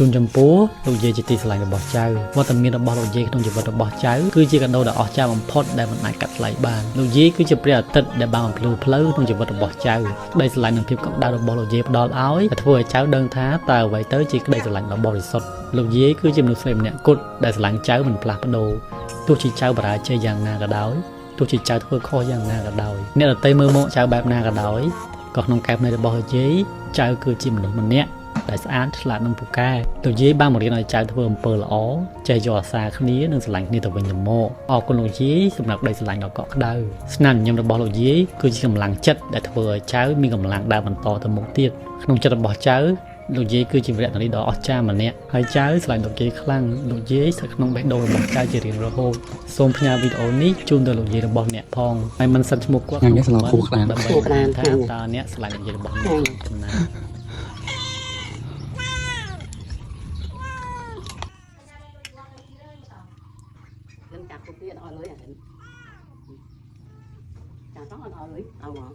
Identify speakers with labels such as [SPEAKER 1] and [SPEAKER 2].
[SPEAKER 1] ជួនចំពោះលោកយាយជាទីស្រឡាញ់របស់ចៅវត្តមានរបស់លោកយាយក្នុងជីវិតរបស់ចៅគឺជាកាដូដ៏អស្ចារ្យបំផុតដែលមិនអាចកាត់ថ្លៃបានលោកយាយគឺជាព្រះអាទិត្យដែលបានបំភ្លឺផ្លូវក្នុងជីវិតរបស់ចៅក្តីស្រឡាញ់និងភាពកក់ក្ដៅរបស់លោកយាយផ្ដល់ឲ្យធ្វើឲ្យចៅដឹងថាតើអ្វីទៅជាក្តីស្រឡាញ់ដ៏បរិសុទ្ធលោកយាយគឺជាមនុស្សស្រីម្នាក់គត់ដែលស្រឡាញ់ចៅមិនផ្លាស់ប្ដូរទោះជាចៅបរាជ័យយ៉ាងណាក៏ដោយទោះជាចៅធ្វើខុសយ៉ាងណាក៏ដោយអ្នកដទៃមើលមកចៅបែបណាក៏ដោយក៏ក្នុងកែបនៃរបស់លោកយាយចៅគឺជាមនុស្សម្នាក់ដែលស្អាតឆ្លាតនិងពូកែលោកយាយបានបង្រៀនឲ្យចៅធ្វើអំពើល្អចេះយកអាសាគ្នានិងស្រឡាញ់គ្នាទៅវិញទៅមកអរគុណលោកយាយសម្រាប់ក្តីស្រឡាញ់ដ៏កក់ក្ដៅស្នាមញញឹមរបស់លោកយាយគឺជាកម្លាំងចិត្តដែលធ្វើឲ្យចៅមានកម្លាំងដើរបន្តទៅមុខទៀតក្នុងចិត្តរបស់ចៅលោកយាយគឺជាវីរនារីដ៏អស្ចារ្យម្នាក់ហើយចៅស្រឡាញ់លោកយាយខ្លាំងលោកយាយស្ថិតក្នុងបេះដូងរបស់ចៅជារៀងរហូតសូមផ្ញើវីដេអូនេះជូនទៅលោកយាយរបស់អ្នកផងហើយមិនសិនឈ្មោះគាត់ក្នុងស្លោគូក្តាមដើម្បីថាតើអ្នកស្រឡាញ់លោកយាយរបស់អ្នកចំណា
[SPEAKER 2] Lên chặt cục kia đòi lưới à định chặt tóc anh đòi lưới đâu mà